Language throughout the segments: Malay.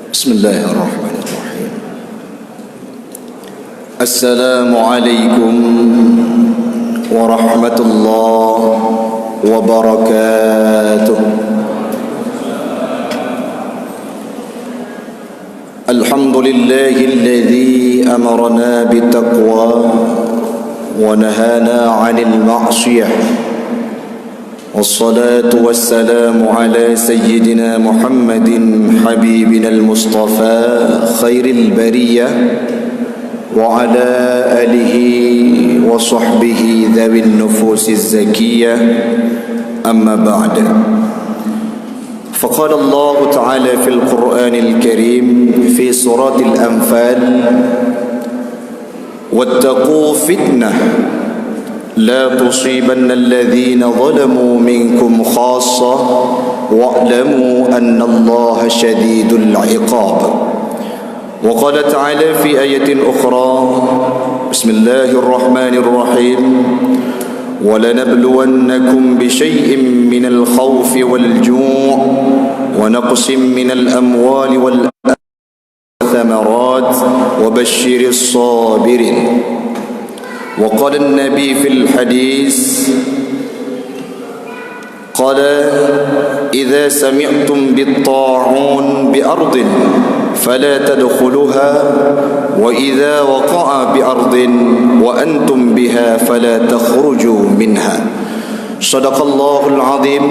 Bismillahirrahmanirrahim. Assalamualaikum warahmatullahi wabarakatuh. Alhamdulillahilladzi amarna bittaqwa wa nahana 'anil ma'siyah. والصلاة والسلام على سيدنا محمد حبيبنا المصطفى خير البرية وعلى آله وصحبه ذوي النفوس الزكية أما بعد فقال الله تعالى في القرآن الكريم في سورة الأنفال واتقوا فتنة لا تصيبن الذين ظلموا منكم خاصة واعلموا أن الله شديد العقاب. وقال تعالى في آية أخرى بسم الله الرحمن الرحيم ولنبلونكم بشيء من الخوف والجوع ونقص من الأموال والثمرات وبشر الصابرين. وقال النبي في الحديث قال إذا سمعتم بالطاعون بأرض فلا تدخلوها وإذا وقع بأرض وأنتم بها فلا تخرجوا منها. صدق الله العظيم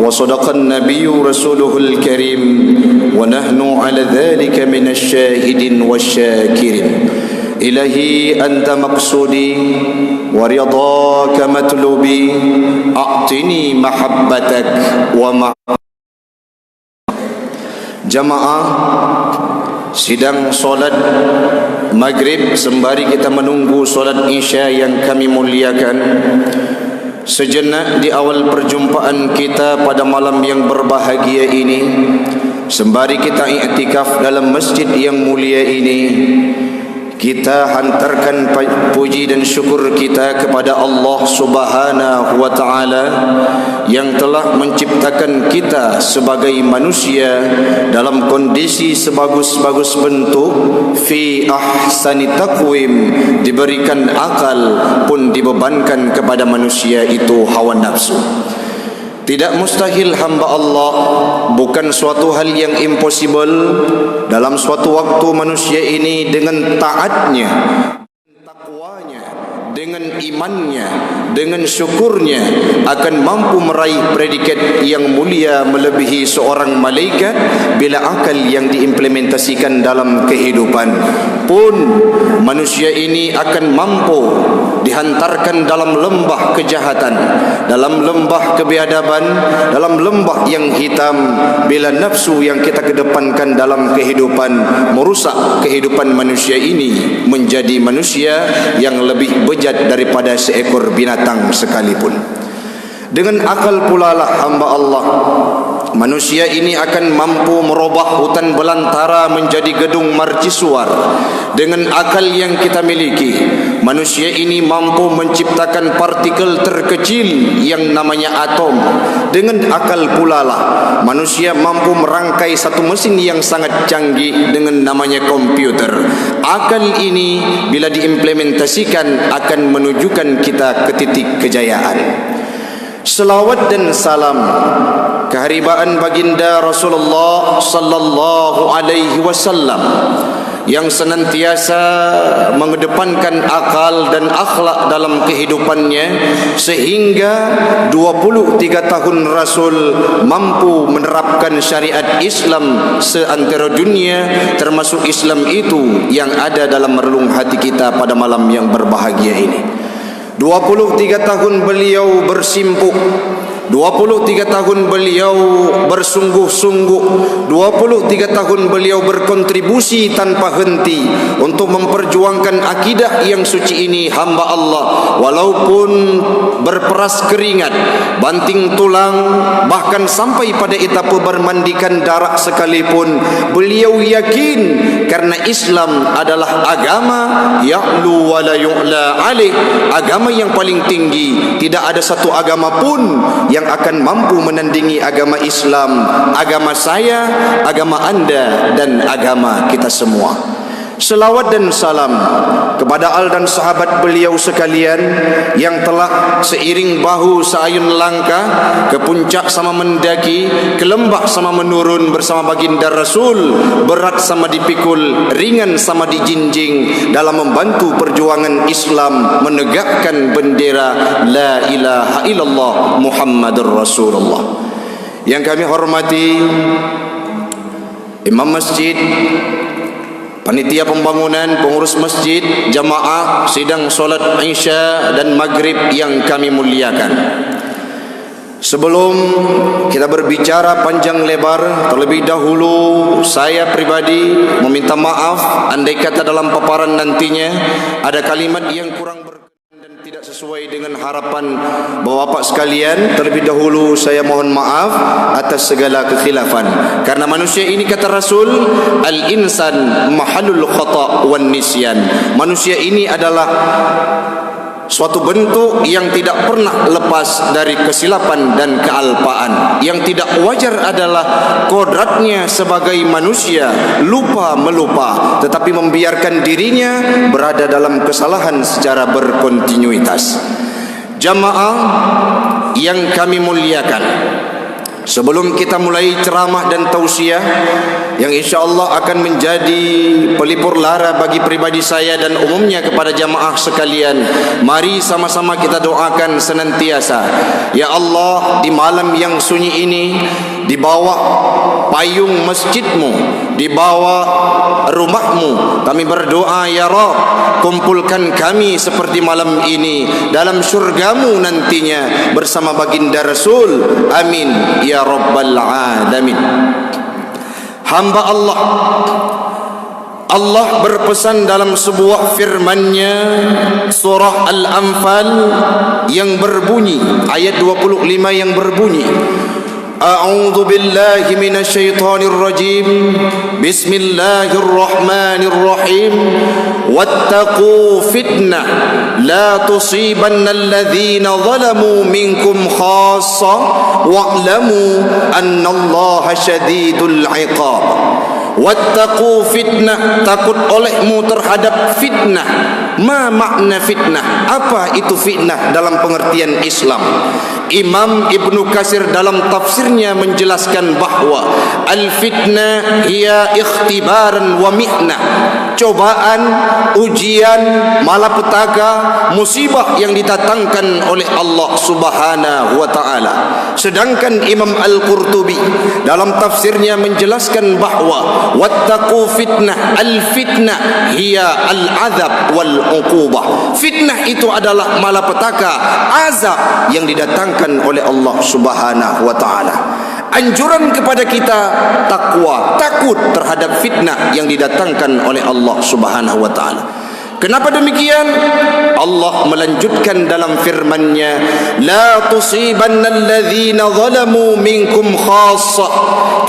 وصدق النبي رسوله الكريم ونحن على ذلك من الشاهدين والشاكرين. إلهي أنت مقصودي ورضاك مطلوبي أعطني محبتك Jamaah sidang solat maghrib sembari kita menunggu solat isya yang kami muliakan, sejenak di awal perjumpaan kita pada malam yang berbahagia ini, sembari kita i'tikaf dalam masjid yang mulia ini, kita hantarkan puji dan syukur kita kepada Allah Subhanahu wa ta'ala yang telah menciptakan kita sebagai manusia dalam kondisi sebagus-bagus bentuk, fi ahsani taqwim, diberikan akal pun dibebankan kepada manusia itu hawa nafsu. Tidak mustahil hamba Allah, bukan suatu hal yang impossible dalam suatu waktu manusia ini dengan taatnya, takwanya, dengan imannya, dengan syukurnya akan mampu meraih predikat yang mulia melebihi seorang malaikat bila akal yang diimplementasikan dalam kehidupan pun manusia ini akan mampu dihantarkan dalam lembah kejahatan, dalam lembah kebiadaban, dalam lembah yang hitam bila nafsu yang kita kedepankan dalam kehidupan merusak kehidupan manusia ini menjadi manusia yang lebih bejat daripada seekor binatang sekalipun. Dengan akal pula lah hamba Allah, manusia ini akan mampu merubah hutan belantara menjadi gedung mercusuar. Dengan akal yang kita miliki, manusia ini mampu menciptakan partikel terkecil yang namanya atom. Dengan akal pula lah manusia mampu merangkai satu mesin yang sangat canggih dengan namanya komputer. Akal ini bila diimplementasikan akan menunjukkan kita ke titik kejayaan. Selawat dan salam keharibaan baginda Rasulullah sallallahu alaihi wasallam yang senantiasa mengedepankan akal dan akhlak dalam kehidupannya sehingga 23 tahun Rasul mampu menerapkan syariat Islam seantero dunia, termasuk Islam itu yang ada dalam relung hati kita pada malam yang berbahagia ini. 23 tahun beliau bersimpuh, 23 tahun beliau bersungguh-sungguh, 23 tahun beliau berkontribusi tanpa henti untuk memperjuangkan akidah yang suci ini hamba Allah. Walaupun berperas keringat, banting tulang, bahkan sampai pada etapa bermandikan darah sekalipun, beliau yakin karena Islam adalah agama ya'lu wa la yu'la alaih, agama yang paling tinggi. Tidak ada satu agama pun yang akan mampu menandingi agama Islam, agama saya, agama anda, dan agama kita semua. Selawat dan salam kepada al dan sahabat beliau sekalian yang telah seiring bahu seayun langkah ke puncak sama mendaki, ke lembah sama menurun bersama baginda Rasul, berat sama dipikul, ringan sama dijinjing dalam membantu perjuangan Islam menegakkan bendera la ilaha illallah Muhammadur Rasulullah. Yang kami hormati Imam Masjid, panitia pembangunan, pengurus masjid, jamaah sidang solat Isya dan Maghrib yang kami muliakan. Sebelum kita berbicara panjang lebar, terlebih dahulu saya pribadi meminta maaf andai kata dalam paparan nantinya ada kalimat yang kurang berkenan dan tidak sesuai dengan harapan Bapak sekalian. Terlebih dahulu saya mohon maaf atas segala kekhilafan, karena manusia ini kata Rasul, al-insan mahalul khata' wan nisyan. Manusia ini adalah suatu bentuk yang tidak pernah lepas dari kesilapan dan kealpaan. Yang tidak wajar adalah kodratnya sebagai manusia lupa melupa, tetapi membiarkan dirinya berada dalam kesalahan secara berkontinuitas. Jamaah yang kami muliakan, sebelum kita mulai ceramah dan tausiah yang insyaAllah akan menjadi pelipur lara bagi pribadi saya dan umumnya kepada jamaah sekalian, mari sama-sama kita doakan senantiasa. Ya Allah, di malam yang sunyi ini, di bawah payung masjidmu, di bawah rumahmu, kami berdoa, ya Rabb, kumpulkan kami seperti malam ini dalam syurgamu nantinya bersama baginda Rasul. Amin ya Rabbal Alamin. Hamba Allah berpesan dalam sebuah firman-Nya, surah Al-Anfal yang berbunyi, ayat 25 yang berbunyi, A'udzu billahi minasyaitonir rajim. Bismillahirrahmanirrahim. Wattaqu fitnah la tusibanna alladhina zalamu minkum khassa wa'lamu annallaha syadidul 'iqab. Wattaqu fitnah, takut olehmu terhadap fitnah. Ma makna fitnah? Apa itu fitnah dalam pengertian Islam? Imam Ibnu Katsir dalam tafsirnya menjelaskan bahwa al-fitnah hiya ikhtibaran wa mihnah, cobaan, ujian, malapetaka, musibah yang didatangkan oleh Allah Subhanahu wa taala. Sedangkan Imam Al-Qurtubi dalam tafsirnya menjelaskan bahwa wattaqu fitnah, al-fitnah hiya al-azab wal uqubah. Fitnah itu adalah malapetaka, azab yang didatangkan oleh Allah Subhanahu wa taala. Anjuran kepada kita takwa, takut terhadap fitnah yang didatangkan oleh Allah Subhanahu wa taala. Kenapa demikian? Allah melanjutkan dalam firman-Nya, la tusibanna alladhina zalamu minkum khassa.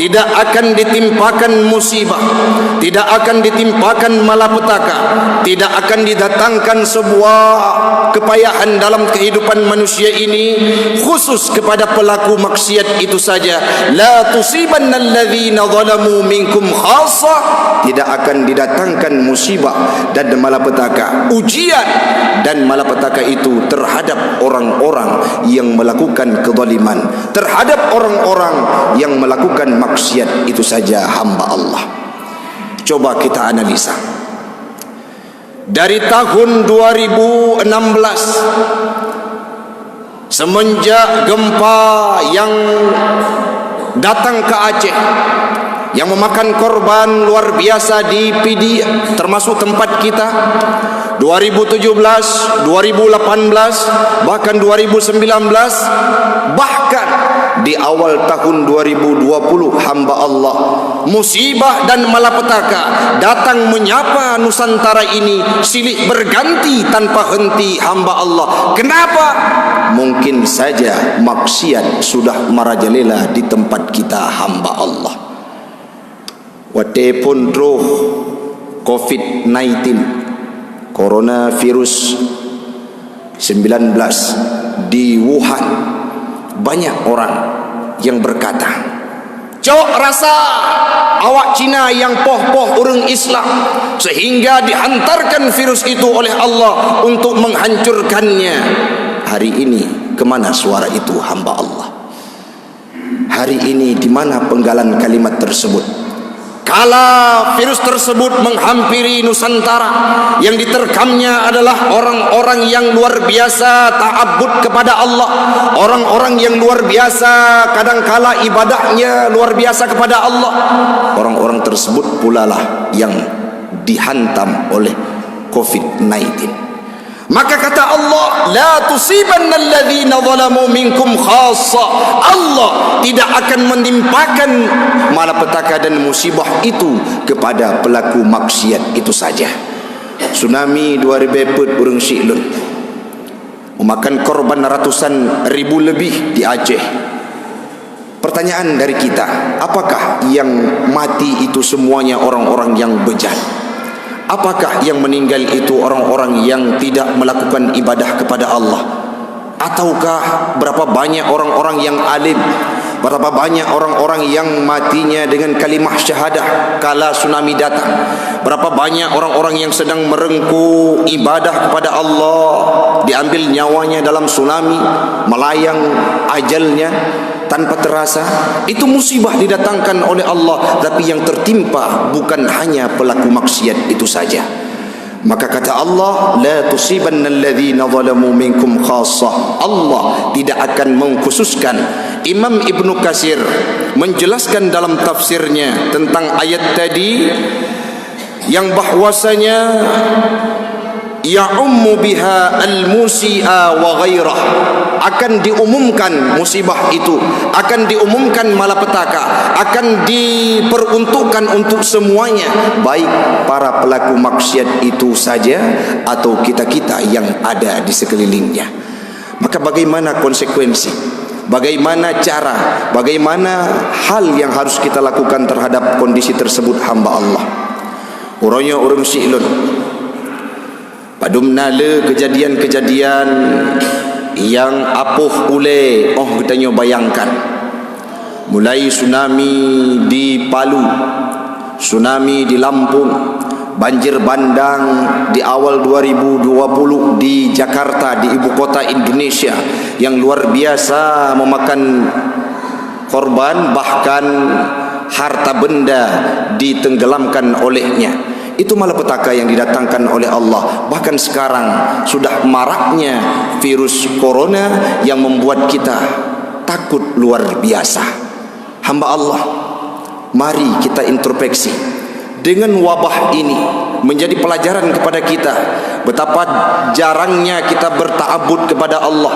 Tidak akan ditimpakan musibah, tidak akan ditimpakan malapetaka, tidak akan didatangkan sebuah kepayahan dalam kehidupan manusia ini khusus kepada pelaku maksiat itu saja. La tusibanna alladhina zalamu minkum khassa. Tidak akan didatangkan musibah dan malapetaka, ujian dan malapetaka itu terhadap orang-orang yang melakukan kezaliman, terhadap orang-orang yang melakukan maksiat itu saja hamba Allah. Coba kita analisa. Dari tahun 2016 semenjak gempa yang datang ke Aceh yang memakan korban luar biasa di PD termasuk tempat kita, 2017, 2018, bahkan 2019, bahkan di awal tahun 2020, hamba Allah, musibah dan malapetaka datang menyapa Nusantara ini silih berganti tanpa henti, hamba Allah. Kenapa? Mungkin saja maksiat sudah merajalela di tempat kita, hamba Allah. Walaupun roh COVID-19, coronavirus 19 di Wuhan banyak orang yang berkata, "Cok rasa awak Cina yang poh-poh orang Islam sehingga dihantarkan virus itu oleh Allah untuk menghancurkannya." Hari ini kemana suara itu hamba Allah? Hari ini di mana penggalan kalimat tersebut? Kala virus tersebut menghampiri Nusantara, yang diterkamnya adalah orang-orang yang luar biasa ta'abbud kepada Allah, orang-orang yang luar biasa kadangkala ibadahnya luar biasa kepada Allah. Orang-orang tersebut pula lah yang dihantam oleh COVID-19. Maka kata Allah, la tusibanna alladhina zalamu minkum khassa. Allah tidak akan menimpakan malapetaka dan musibah itu kepada pelaku maksiat itu saja. Tsunami 2004 urang Siklun memakan korban ratusan ribu lebih di Aceh. Pertanyaan dari kita, apakah yang mati itu semuanya orang-orang yang bejat? Apakah yang meninggal itu orang-orang yang tidak melakukan ibadah kepada Allah? Ataukah berapa banyak orang-orang yang alim, berapa banyak orang-orang yang matinya dengan kalimah syahadah kala tsunami datang? Berapa banyak orang-orang yang sedang merengkuh ibadah kepada Allah, diambil nyawanya dalam tsunami, melayang ajalnya tanpa terasa? Itu musibah didatangkan oleh Allah, tapi yang tertimpa bukan hanya pelaku maksiat itu saja. Maka kata Allah, la tusibanna alladhina zalamu minkum khassah. Allah tidak akan mengkhususkan. Imam Ibnu Katsir menjelaskan dalam tafsirnya tentang ayat tadi yang bahwasanya ya'ummu biha al-musi'a wa ghairah, akan diumumkan musibah itu, akan diumumkan malapetaka, akan diperuntukkan untuk semuanya, baik para pelaku maksiat itu saja atau kita-kita yang ada di sekelilingnya. Maka bagaimana konsekuensi, bagaimana cara, bagaimana hal yang harus kita lakukan terhadap kondisi tersebut hamba Allah? Orangnya orang Siklun padum nala kejadian-kejadian yang apuh ule, katanya bayangkan. Mulai tsunami di Palu, tsunami di Lampung, banjir bandang di awal 2020 di Jakarta, di ibu kota Indonesia, yang luar biasa memakan korban, bahkan harta benda ditenggelamkan olehnya. Itu malapetaka yang didatangkan oleh Allah. Bahkan sekarang sudah maraknya virus corona yang membuat kita takut luar biasa. Hamba Allah, mari kita introspeksi. Dengan wabah ini menjadi pelajaran kepada kita betapa jarangnya kita berta'abbud kepada Allah,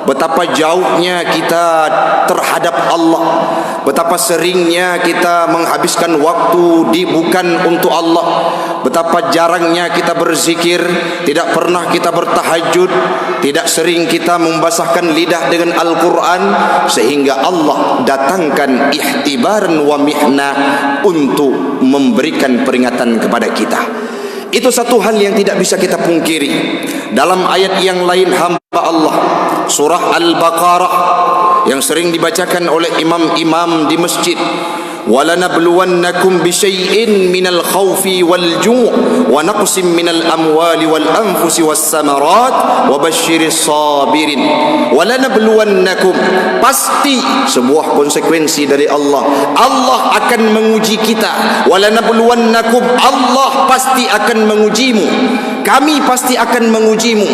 betapa jauhnya kita terhadap Allah, betapa seringnya kita menghabiskan waktu bukan untuk Allah, betapa jarangnya kita berzikir, tidak pernah kita bertahajud, tidak sering kita membasahkan lidah dengan Al-Quran, sehingga Allah datangkan ihtibaran wa mihna untuk memberikan peringatan kepada kita. Itu satu hal yang tidak bisa kita pungkiri. Dalam ayat yang lain hamba Allah, surah Al-Baqarah yang sering dibacakan oleh imam-imam di masjid, وَلَنَبْلُوَنَّكُمْ بِشَيْءٍ مِنَ الْخَوْفِ وَالْجُوعِ وَنَقْصٍ مِنَ الْأَمْوَالِ وَالْأَنْفُسِ وَالثَّمَرَاتِ وَبَشِّرِ الصَّابِرِينَ. وَلَنَبْلُوَنَّكُمْ, pasti sebuah konsekuensi dari Allah. Allah akan menguji kita. وَلَنَبْلُوَنَّكُمْ, Allah pasti akan mengujimu. Kami pasti akan mengujimu.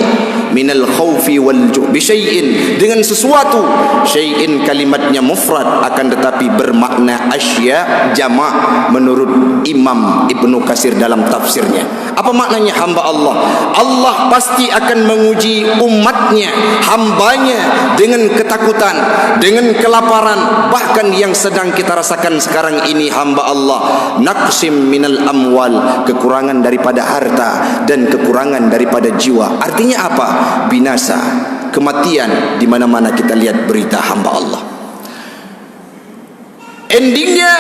Minal khawfi wal ju' bisyai'in, dengan sesuatu. Syai'in kalimatnya mufrad, akan tetapi bermakna asya jama' menurut Imam Ibnu Katsir dalam tafsirnya. Apa maknanya hamba Allah? Allah pasti akan menguji umatnya, hambanya, dengan ketakutan, dengan kelaparan, bahkan yang sedang kita rasakan sekarang ini hamba Allah, naqsim minal amwal, kekurangan daripada harta dan kekurangan daripada jiwa. Artinya apa? Binasa, kematian di mana-mana kita lihat berita hamba Allah. Endingnya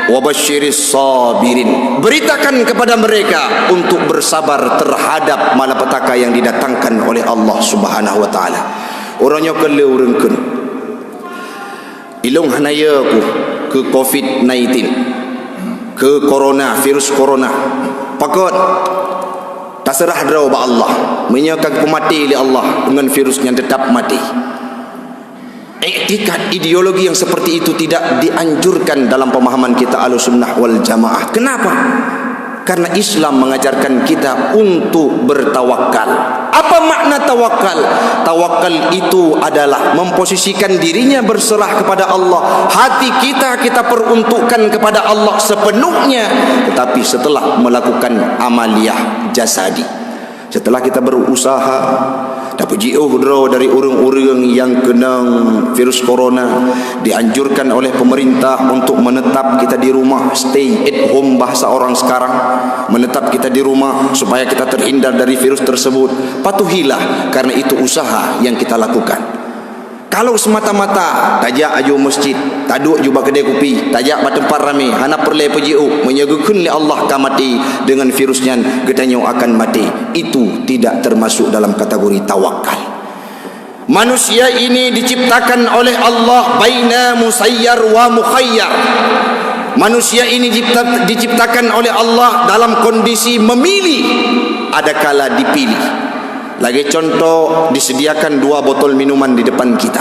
wabasyiris sabirin, beritakan kepada mereka untuk bersabar terhadap malapetaka yang didatangkan oleh Allah Subhanahu wa taala. Orangnya kele urengkeun ilung hanaya ku ke COVID-19, ke corona, virus corona. Pakot terserah draw ba Allah, menyakan mati oleh Allah dengan virus yang tetap mati. Iktikad ideologi yang seperti itu tidak dianjurkan dalam pemahaman kita Ahlussunnah wal Jamaah. Kenapa? Karena Islam mengajarkan kita untuk bertawakal. Apa makna tawakal? Tawakal itu adalah memposisikan dirinya berserah kepada Allah. Hati kita peruntukkan kepada Allah sepenuhnya. Tetapi setelah melakukan amaliyah jasadi, setelah kita berusaha dapat jauh dari orang-orang yang kena virus corona, dianjurkan oleh pemerintah untuk menetap kita di rumah, stay at home bahasa orang sekarang, menetap kita di rumah supaya kita terhindar dari virus tersebut. Patuhilah, karena itu usaha yang kita lakukan. Kalau semata-mata tajak aju masjid, taduk juba kedai kopi, tajak tempat ramai, hana perle pejiu menyagakan li Allah ka mati dengan virusnya, gedanyo akan mati. Itu tidak termasuk dalam kategori tawakal. Manusia ini diciptakan oleh Allah baina musayyar wa mukhayyar. Manusia ini diciptakan oleh Allah dalam kondisi memilih, ada kala dipilih. Lagi contoh, disediakan 2 botol minuman di depan kita.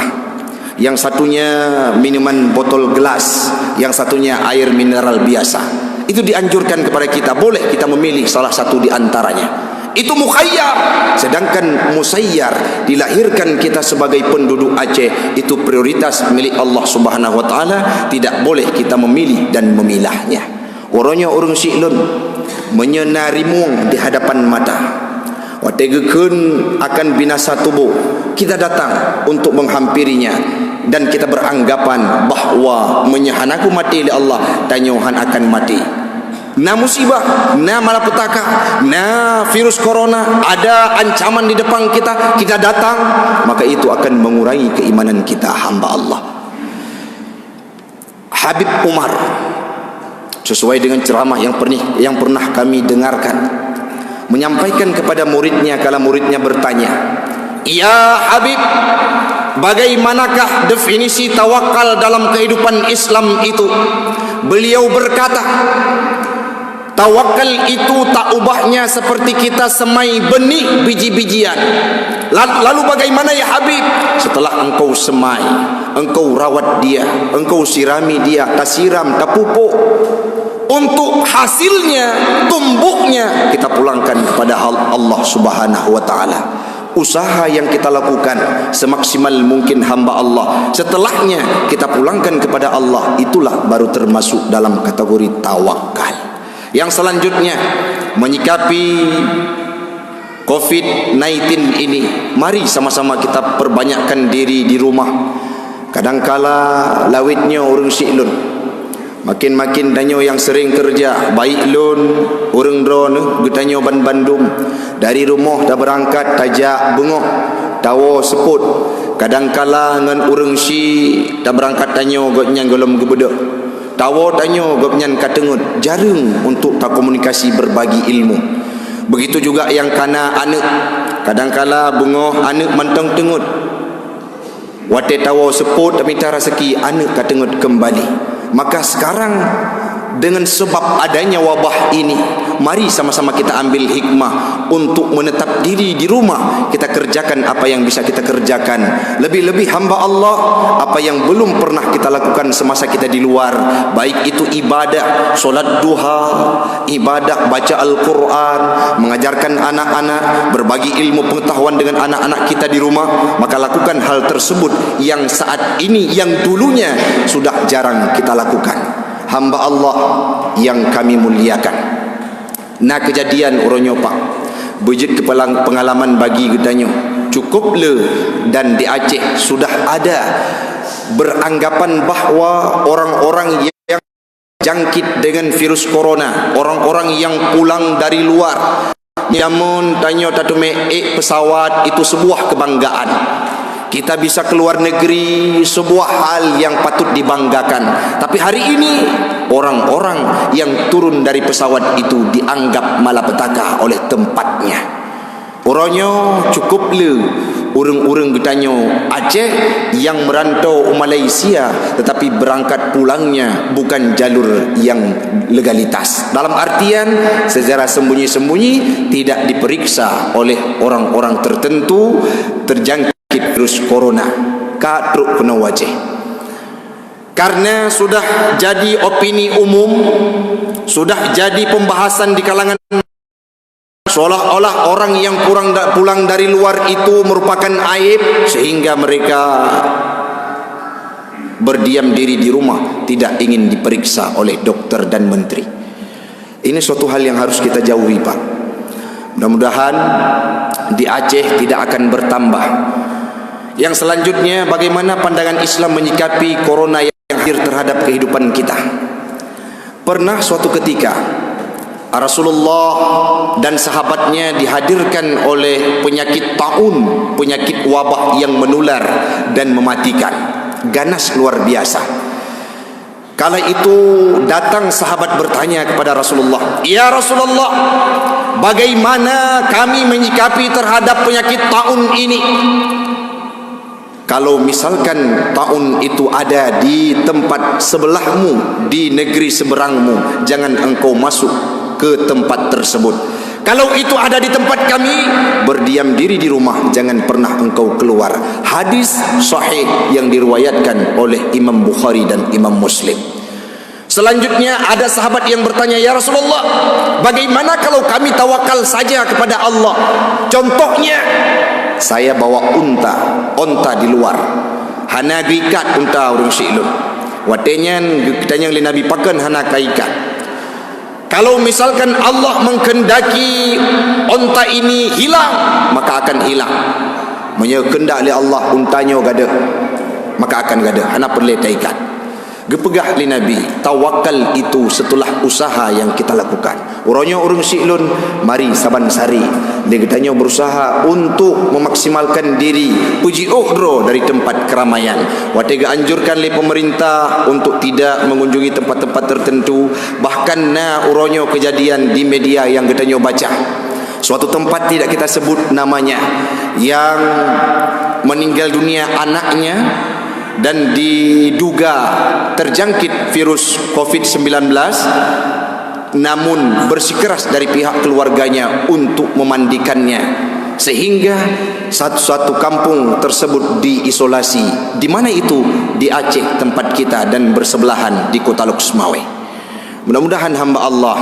Yang satunya minuman botol gelas, yang satunya air mineral biasa. Itu dianjurkan kepada kita, boleh kita memilih salah satu di antaranya. Itu mukhayyar. Sedangkan musayyar, dilahirkan kita sebagai penduduk Aceh, itu prioritas milik Allah Subhanahu wa taala, tidak boleh kita memilih dan memilahnya. Orangnya orang Si'lun menyenarimu di hadapan mata. Wategekun akan binasa tubuh, kita datang untuk menghampirinya dan kita beranggapan bahwa menyahanaku mati oleh Allah, tanyohan akan mati. Na musibah, na malapetaka, na virus corona, ada ancaman di depan kita, kita datang, maka itu akan mengurangi keimanan kita hamba Allah. Habib Umar, sesuai dengan ceramah yang pernah kami dengarkan, menyampaikan kepada muridnya kala muridnya bertanya, "Ya Habib, bagaimanakah definisi tawakal dalam kehidupan Islam itu?" Beliau berkata, tawakal itu tak ubahnya seperti kita semai benih biji-bijian. Lalu bagaimana ya Habib? Setelah engkau semai, engkau rawat dia, engkau sirami dia, tak siram, tak pupuk, untuk hasilnya, tumbuhnya kita pulangkan kepada Allah Subhanahu wa taala. Usaha yang kita lakukan semaksimal mungkin hamba Allah, setelahnya kita pulangkan kepada Allah, itulah baru termasuk dalam kategori tawakal. Yang selanjutnya, menyikapi COVID-19 ini, mari sama-sama kita perbanyakkan diri di rumah. Kadangkala lawitnya orang Si'lun, makin-makin danyo yang sering kerja, baik lun orang drone getanyo Bandung, dari rumah dah berangkat tajak bengok tawo seput. Kadangkala ngan orang si dah berangkat danyo gotnya golom gebedek, tawo danyo gotnya katengut, jarang untuk tak komunikasi berbagi ilmu. Begitu juga yang kana anak, kadangkala bengok anak mantang tengut, wate tawo seput minta rezeki anak katengut kembali. Maka sekarang dengan sebab adanya wabah ini, mari sama-sama kita ambil hikmah untuk menetap diri di rumah. Kita kerjakan apa yang bisa kita kerjakan. Lebih-lebih hamba Allah, apa yang belum pernah kita lakukan semasa kita di luar, baik itu ibadah, solat duha, ibadah baca Al-Quran, mengajarkan anak-anak, berbagi ilmu pengetahuan dengan anak-anak kita di rumah, maka lakukan hal tersebut yang saat ini, yang dulunya sudah jarang kita lakukan. Hamba Allah yang kami muliakan, nah kejadian orangnya pak bujit kepala pengalaman bagi gedanyo cukup le, dan di Aceh sudah ada beranggapan bahwa orang-orang yang jangkit dengan virus corona, orang-orang yang pulang dari luar, namun tanyo tatume pesawat itu sebuah kebanggaan. Kita bisa keluar negeri, sebuah hal yang patut dibanggakan. Tapi hari ini orang-orang yang turun dari pesawat itu dianggap malapetaka oleh tempatnya. Orangnya cukup le orang-orang getanyo Aceh yang merantau ke Malaysia tetapi berangkat pulangnya bukan jalur yang legalitas. Dalam artian secara sembunyi-sembunyi tidak diperiksa oleh orang-orang tertentu terjangkit virus corona. Ka truk kena wajah. Karena sudah jadi opini umum, sudah jadi pembahasan di kalangan, seolah-olah orang yang pulang dari luar itu merupakan aib, sehingga mereka berdiam diri di rumah, tidak ingin diperiksa oleh dokter dan menteri. Ini suatu hal yang harus kita jauhi, Pak. Mudah-mudahan di Aceh tidak akan bertambah. Yang selanjutnya, bagaimana pandangan Islam menyikapi corona yang hadir terhadap kehidupan kita. Pernah suatu ketika Rasulullah dan sahabatnya dihadirkan oleh penyakit taun, penyakit wabah yang menular dan mematikan, ganas luar biasa. Kala itu datang sahabat bertanya kepada Rasulullah, "Ya Rasulullah, bagaimana kami menyikapi terhadap penyakit taun ini? Kalau misalkan taun itu ada di tempat sebelahmu, di negeri seberangmu, jangan engkau masuk ke tempat tersebut. Kalau itu ada di tempat kami, berdiam diri di rumah, jangan pernah engkau keluar." Hadis sahih yang diriwayatkan oleh Imam Bukhari dan Imam Muslim. Selanjutnya ada sahabat yang bertanya, "Ya Rasulullah, bagaimana kalau kami tawakal saja kepada Allah? Contohnya, saya bawa onta di luar, hana gikat unta urang silun. Watenya kitanya yang Nabi pakan hana kaikat. Kalau misalkan Allah menghendaki onta ini hilang, maka akan hilang. Menyekendak oleh Allah untanya gada, maka akan gada, hana perlu taikat." Gepegah li Nabi, tawakal itu setelah usaha yang kita lakukan. Orangnya urang silun, mari saban sari dia berusaha untuk memaksimalkan diri puji ukhro dari tempat keramaian. Watega anjurkan oleh pemerintah untuk tidak mengunjungi tempat-tempat tertentu. Bahkan orangnya kejadian di media yang kita baca, suatu tempat tidak kita sebut namanya, yang meninggal dunia anaknya dan diduga terjangkit virus COVID-19, namun bersikeras dari pihak keluarganya untuk memandikannya, sehingga satu kampung tersebut diisolasi. Di mana itu? Di Aceh tempat kita, dan bersebelahan di Kota Luksmawe. Mudah-mudahan hamba Allah,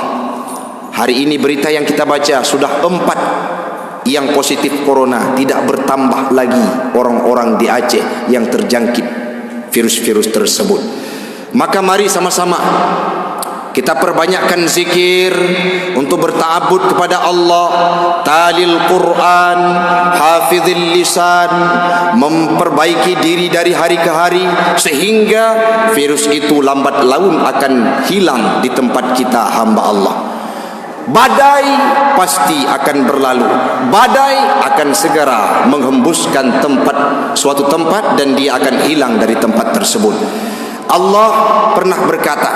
hari ini berita yang kita baca sudah 4 yang positif corona, tidak bertambah lagi orang-orang di Aceh yang terjangkit virus-virus tersebut. Maka mari sama-sama kita perbanyakkan zikir untuk berta'abud kepada Allah, talil Quran, hafizil lisan, memperbaiki diri dari hari ke hari, sehingga virus itu lambat laun akan hilang di tempat kita, hamba Allah. Badai pasti akan berlalu, badai akan segera menghembuskan suatu tempat, dan dia akan hilang dari tempat tersebut. Allah pernah berkata,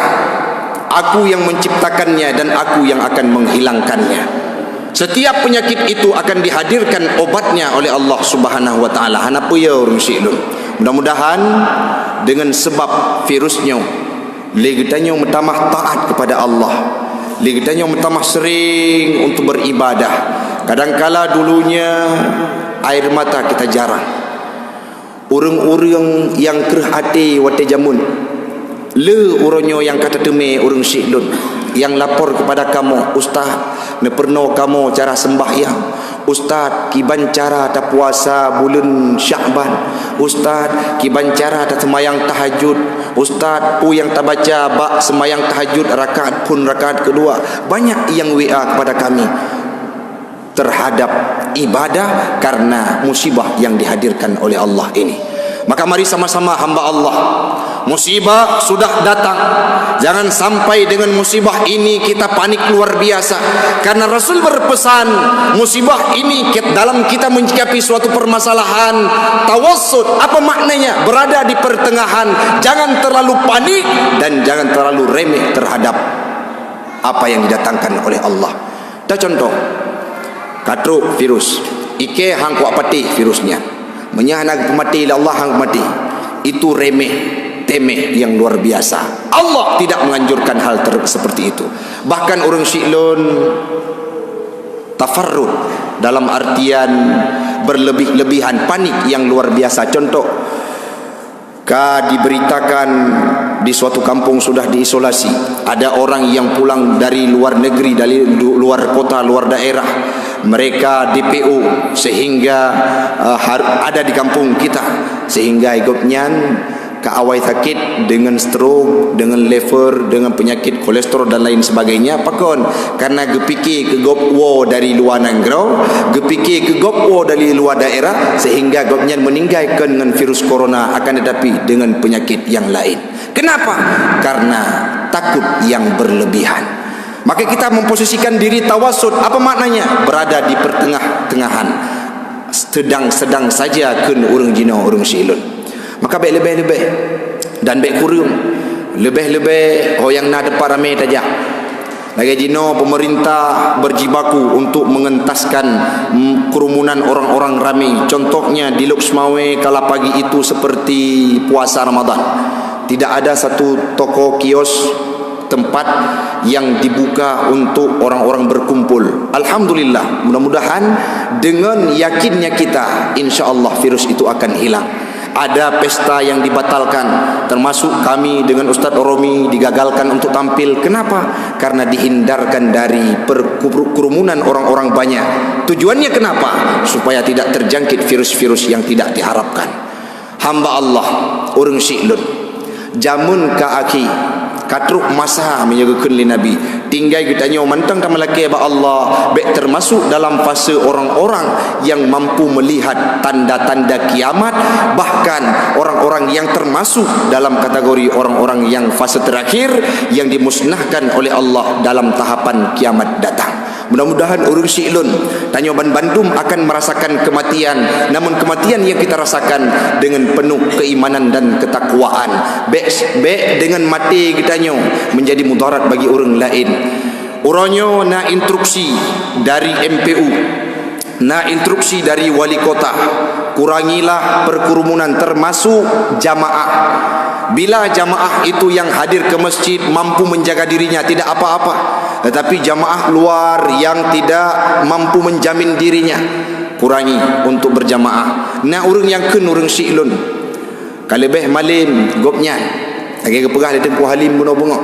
"Aku yang menciptakannya dan aku yang akan menghilangkannya." Setiap penyakit itu akan dihadirkan obatnya oleh Allah Subhanahu wa taala. Hanapu ya urang silun. Mudah-mudahan dengan sebab virusnya legitanya metamah taat kepada Allah, legitanya metamah sering untuk beribadah. Kadangkala dulunya air mata kita jarang. Urang-urang yang kerah hati wate jamun, le uronyo yang kata teme urang silun, yang lapor kepada kamu, "Ustaz, ne perno kamu cara sembahyang. Ustaz, kiban cara ta puasa bulan Syakban. Ustaz, kiban cara ta semayang tahajud. Ustaz, yang tak baca bak semayang tahajud rakaat pun rakaat kedua." Banyak yang WA kepada kami terhadap ibadah karena musibah yang dihadirkan oleh Allah ini. Maka mari sama-sama hamba Allah, musibah sudah datang, jangan sampai dengan musibah ini kita panik luar biasa. Karena Rasul berpesan, musibah ini dalam kita menyikapi suatu permasalahan, tawassut. Apa maknanya? Berada di pertengahan, jangan terlalu panik dan jangan terlalu remeh terhadap apa yang didatangkan oleh Allah. Kita contoh katruk virus, Ike hang kuat pati virusnya. Menyahanag pemati Allah hang mati. Itu remeh temeh yang luar biasa. Allah tidak menganjurkan hal seperti itu. Bahkan orang Syi'lun tafarrud dalam artian berlebih-lebihan, panik yang luar biasa. Contoh, diberitakan di suatu kampung sudah diisolasi, ada orang yang pulang dari luar negeri, dari luar kota, luar daerah, mereka DPO sehingga ada di kampung kita, sehingga igopnya keawai sakit dengan stroke, dengan liver, dengan penyakit kolesterol dan lain sebagainya. Pakon karena gepikir ke gopwo dari luar negara, gepikir ke gopwo dari luar daerah, sehingga gopnya meninggalkan dengan virus corona, akan tetapi dengan penyakit yang lain. Kenapa? Karena takut yang berlebihan. Maka kita memposisikan diri tawasud. Apa maknanya? Berada di pertengah-tengahan, sedang-sedang saja kun urang jina urang Syi'lun. Maka baik lebih-lebih dan baik kurung lebih-lebih yang nak depan ramai saja. Lagi jino pemerintah berjibaku untuk mengentaskan kerumunan orang-orang ramai. Contohnya di Lok Semawe kala pagi itu seperti puasa Ramadan, tidak ada satu toko kios tempat yang dibuka untuk orang-orang berkumpul. Alhamdulillah, mudah-mudahan dengan yakinnya kita, insya-Allah virus itu akan hilang. Ada pesta yang dibatalkan, termasuk kami dengan Ustaz Oromi digagalkan untuk tampil. Kenapa? Karena dihindarkan dari kerumunan orang-orang banyak. Tujuannya kenapa? Supaya tidak terjangkit virus-virus yang tidak diharapkan. Hamba Allah orang Syi'lun jamun ka aki katruk masa menyagakan li Nabi, tinggal kita nyaw mantang tak melaki ba Allah, baik termasuk dalam fase orang-orang yang mampu melihat tanda-tanda kiamat, bahkan orang-orang yang termasuk dalam kategori orang-orang yang fase terakhir yang dimusnahkan oleh Allah dalam tahapan kiamat datang. Mudah-mudahan orang Syi'lun Tanyoban Bandung akan merasakan kematian, namun kematian yang kita rasakan dengan penuh keimanan dan ketakwaan. Baik dengan mati kita nyo menjadi mudarat bagi orang lain. Uronyo na instruksi dari MPU, na instruksi dari wali kota, kurangilah perkerumunan termasuk jamaah. Bila jamaah itu yang hadir ke masjid mampu menjaga dirinya, tidak apa-apa. Tetapi jamaah luar yang tidak mampu menjamin dirinya, kurangi untuk berjamaah. Nah urang yang ken urang Syi'lun kalebeh malim gopnya lagi kepegah di tempuh halim bunga-bunga.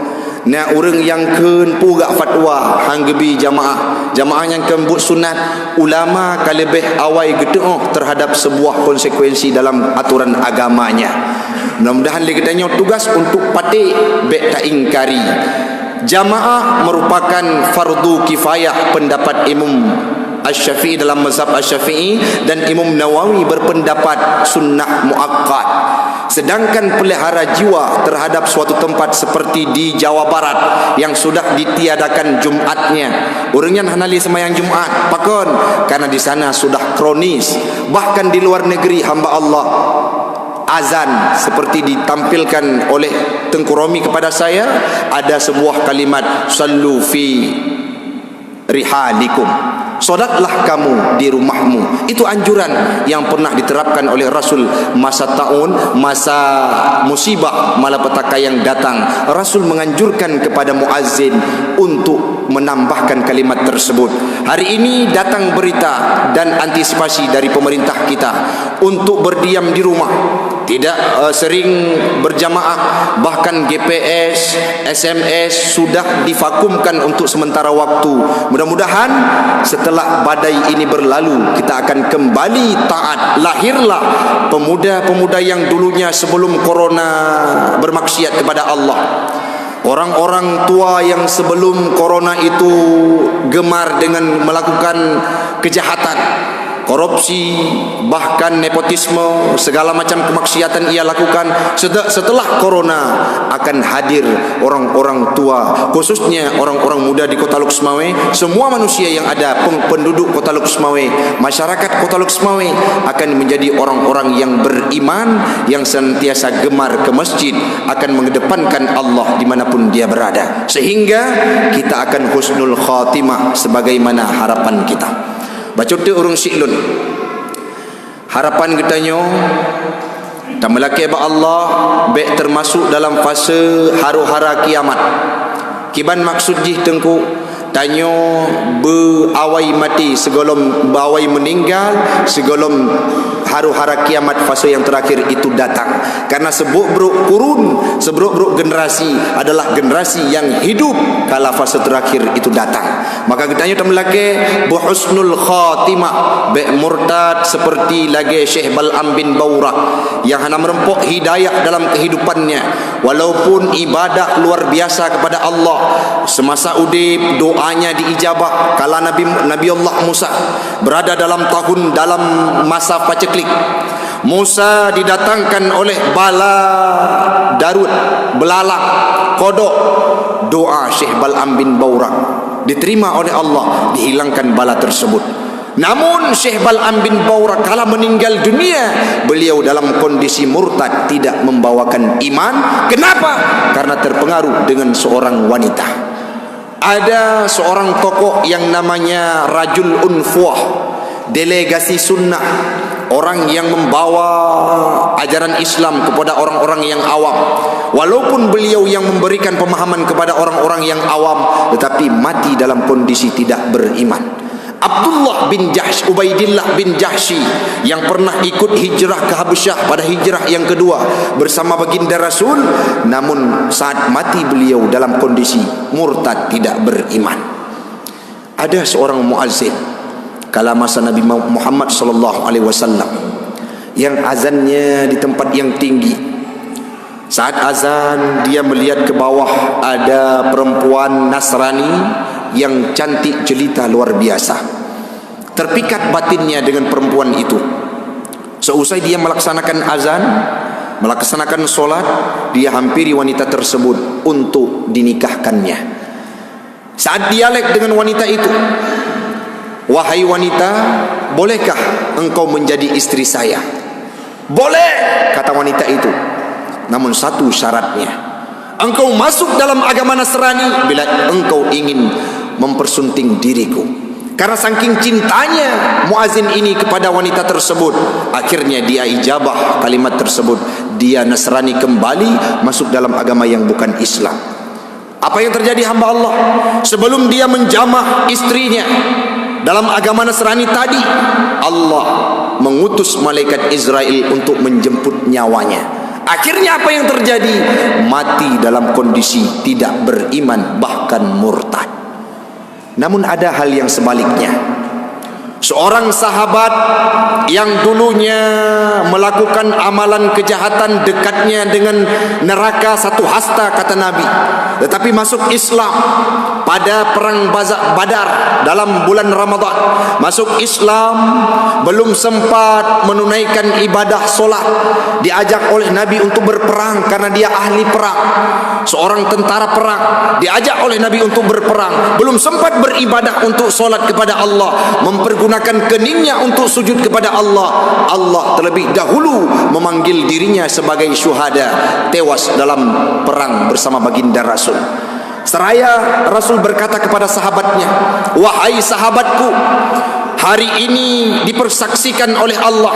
Nah urang yang ken pugak fatwa hanggebi jamaah, jamaah yang kembut sunat, ulama kalebeh awai gedeng terhadap sebuah konsekuensi dalam aturan agamanya. Mudah-mudahan kita nyo tugas untuk pati bek tak ingkari. Jamaah merupakan fardu kifayah pendapat Imam Asy-Syafi'i dalam mazhab Asy-Syafi'i, dan Imam Nawawi berpendapat sunnah muakkad. Sedangkan pelihara jiwa terhadap suatu tempat seperti di Jawa Barat yang sudah ditiadakan Jumatnya, orangnya hanali semayang Jumat pakon karena di sana sudah kronis. Bahkan di luar negeri hamba Allah, azan seperti ditampilkan oleh Tengku Romi kepada saya, ada sebuah kalimat sallu fi rihalikum, solatlah kamu di rumahmu. Itu anjuran yang pernah diterapkan oleh Rasul masa taun, masa musibah malapetaka yang datang. Rasul menganjurkan kepada muazzin untuk menambahkan kalimat tersebut. Hari ini datang berita dan antisipasi dari pemerintah kita untuk berdiam di rumah, tidak sering berjamaah, bahkan GPS, SMS sudah divakumkan untuk sementara waktu. Mudah-mudahan setelah badai ini berlalu kita akan kembali taat. Lahirlah pemuda-pemuda yang dulunya sebelum corona bermaksiat kepada Allah, orang-orang tua yang sebelum corona itu gemar dengan melakukan kejahatan, korupsi, bahkan nepotisme, segala macam kemaksiatan ia lakukan. Setelah corona akan hadir orang-orang tua, khususnya orang-orang muda di Kota Lok Semawe. Semua manusia yang ada, penduduk Kota Lok Semawe, masyarakat Kota Lok Semawe akan menjadi orang-orang yang beriman, yang senantiasa gemar ke masjid, akan mengedepankan Allah dimanapun dia berada, sehingga kita akan husnul khatimah sebagaimana harapan kita. baca tu urung siklun. Harapan kitanya tamalake ba Allah be termasuk dalam fase haru-hara kiamat. Kiban maksud jih tengku tanyo beawai mati sebelum bawai meninggal, sebelum haru-hara kiamat fase yang terakhir itu datang. Karena seburuk kurun, seburuk generasi adalah generasi yang hidup kala fase terakhir itu datang. Maka kita tanya temelake buhusnul khatimah be murtad seperti lagi Syekh Bal'am bin Baurak yang hanya merempok hidayah dalam kehidupannya, walaupun ibadah luar biasa kepada Allah semasa udip, doanya diijabah. Kala Nabi Allah Musa berada dalam masa paceklik, Musa didatangkan oleh bala darut, belalang, kodok. Doa Syekh Bal'am bin Baurak diterima oleh Allah, dihilangkan bala tersebut. Namun Syekh Bal'am bin Baurak kala meninggal dunia, beliau dalam kondisi murtad, tidak membawakan iman. Kenapa? Karena terpengaruh dengan seorang wanita. Ada seorang tokoh yang namanya Rajul Unfuah, delegasi sunnah, orang yang membawa ajaran Islam kepada orang-orang yang awam. Walaupun beliau yang memberikan pemahaman kepada orang-orang yang awam, tetapi mati dalam kondisi tidak beriman. Abdullah bin Jahsh, Ubaidillah bin Jahsy yang pernah ikut hijrah ke Habasyah pada hijrah yang kedua bersama baginda Rasul, namun saat mati beliau dalam kondisi murtad, tidak beriman. Ada seorang muazzin kala masa Nabi Muhammad sallallahu alaihi wasallam yang azannya di tempat yang tinggi. Saat azan dia melihat ke bawah ada perempuan Nasrani yang cantik jelita luar biasa. Terpikat batinnya dengan perempuan itu. Seusai dia melaksanakan azan, melaksanakan solat, dia hampiri wanita tersebut untuk dinikahkannya. Saat dialek dengan wanita itu, "Wahai wanita, bolehkah engkau menjadi istri saya?" "Boleh," kata wanita itu. "Namun satu syaratnya, engkau masuk dalam agama Nasrani bila engkau ingin mempersunting diriku." Karena saking cintanya muazin ini kepada wanita tersebut, akhirnya dia ijabah kalimat tersebut. Dia Nasrani kembali masuk dalam agama yang bukan Islam. Apa yang terjadi hamba Allah? Sebelum dia menjamah istrinya dalam agama Nasrani tadi, Allah mengutus malaikat Israel untuk menjemput nyawanya. Akhirnya apa yang terjadi? Mati dalam kondisi tidak beriman, bahkan murtad. Namun ada hal yang sebaliknya. Seorang sahabat yang dulunya melakukan amalan kejahatan dekatnya dengan neraka satu hasta kata Nabi, tetapi masuk Islam pada perang Badar dalam bulan Ramadan. Masuk Islam, belum sempat menunaikan ibadah solat, diajak oleh Nabi untuk berperang karena dia ahli perang. Seorang tentara perang diajak oleh Nabi untuk berperang, belum sempat beribadah untuk solat kepada Allah, mempergunakan keningnya untuk sujud kepada Allah. Allah terlebih dahulu memanggil dirinya sebagai syuhada, tewas dalam perang bersama baginda Rasul. Seraya Rasul berkata kepada sahabatnya, "Wahai sahabatku, hari ini dipersaksikan oleh Allah,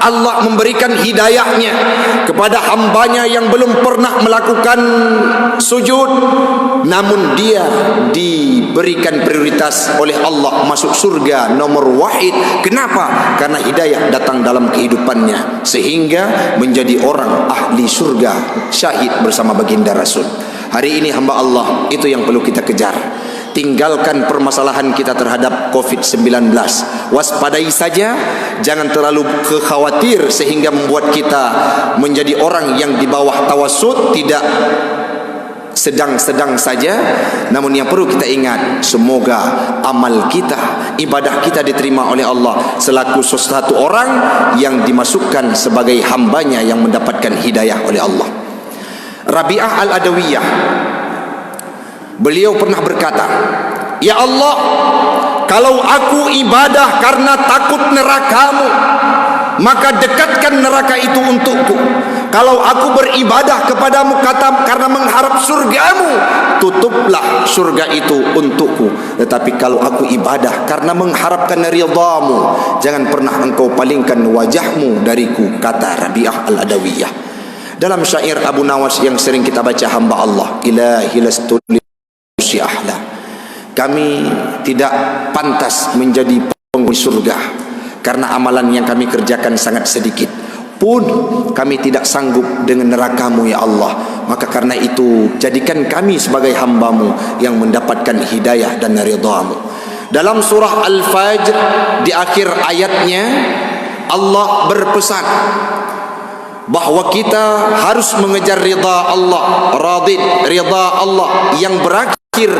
Allah memberikan hidayahnya kepada hambanya yang belum pernah melakukan sujud, namun dia diberikan prioritas oleh Allah masuk surga nomor wahid. Kenapa? Karena hidayah datang dalam kehidupannya sehingga menjadi orang ahli surga, syahid bersama baginda Rasul." Hari ini hamba Allah, itu yang perlu kita kejar. Tinggalkan permasalahan kita terhadap COVID-19. Waspadai saja, jangan terlalu khawatir sehingga membuat kita menjadi orang yang di bawah tawassut, tidak sedang-sedang saja. Namun yang perlu kita ingat, semoga amal kita, ibadah kita diterima oleh Allah selaku sesuatu orang yang dimasukkan sebagai hambanya yang mendapatkan hidayah oleh Allah. Rabi'ah Al-Adawiyah, beliau pernah berkata, "Ya Allah, kalau aku ibadah karena takut nerakamu, maka dekatkan neraka itu untukku. Kalau aku beribadah kepadamu karena mengharap surgamu, tutuplah surga itu untukku. Tetapi kalau aku ibadah karena mengharapkan ridhamu, jangan pernah engkau palingkan wajahmu dariku, kata Rabi'ah Al-Adawiyah. Dalam syair Abu Nawas yang sering kita baca, hamba Allah, ilahi lastu li ahla, kami tidak pantas menjadi penghuni surga karena amalan yang kami kerjakan sangat sedikit, pun kami tidak sanggup dengan nerakamu ya Allah. Maka karena itu jadikan kami sebagai hambamu yang mendapatkan hidayah dan ridhamu. Dalam surah Al-Fajr di akhir ayatnya Allah berpesan bahawa kita harus mengejar ridha Allah, radid, ridha Allah yang berakhir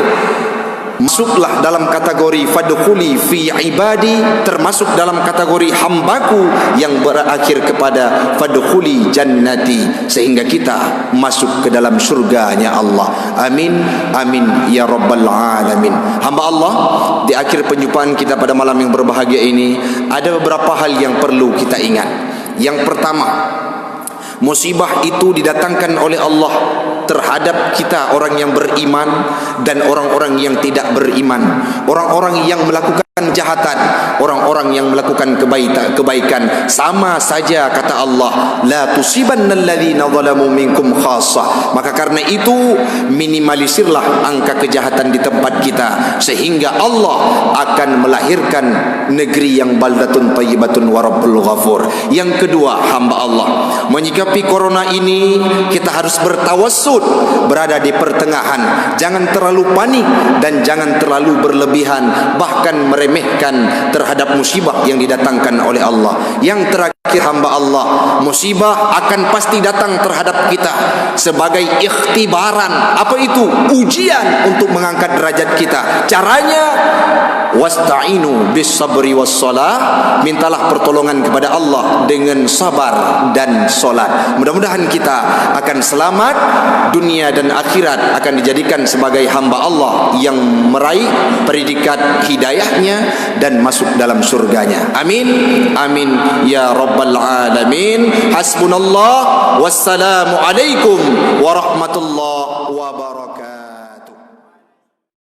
masuklah dalam kategori fadkhuli fi ibadi, termasuk dalam kategori hambaku yang berakhir kepada fadkhuli jannati, sehingga kita masuk ke dalam surganya Allah. Amin amin ya rabbal alamin. Hamba Allah, di akhir penjumpaan kita pada malam yang berbahagia ini ada beberapa hal yang perlu kita ingat. Yang pertama, musibah itu didatangkan oleh Allah terhadap kita, orang yang beriman dan orang-orang yang tidak beriman, orang-orang yang melakukan kejahatan, orang-orang yang melakukan kebaikan. Sama saja kata Allah, la tusibannal ladzina zalamu minkum khassah. Maka karena itu minimalisirlah angka kejahatan di tempat kita, sehingga Allah akan melahirkan negeri yang baldatun thayyibatun wa rabbul ghafur. Yang kedua, hamba Allah, menyikapi corona ini kita harus bertawassul, berada di pertengahan, jangan terlalu panik dan jangan terlalu berlebihan, bahkan meremehkan terhadap musibah yang didatangkan oleh Allah. Yang terakhir, hamba Allah, musibah akan pasti datang terhadap kita sebagai ikhtibaran. Apa itu? Ujian untuk mengangkat derajat kita. Caranya, wasta'inu bis sabri was salah, mintalah pertolongan kepada Allah dengan sabar dan solat. Mudah-mudahan kita akan selamat dunia dan akhirat, akan dijadikan sebagai hamba Allah yang meraih predikat hidayahnya dan masuk dalam surganya. Amin amin ya rabbal alamin. Hasbunallah, wassalamu alaikum warahmatullahi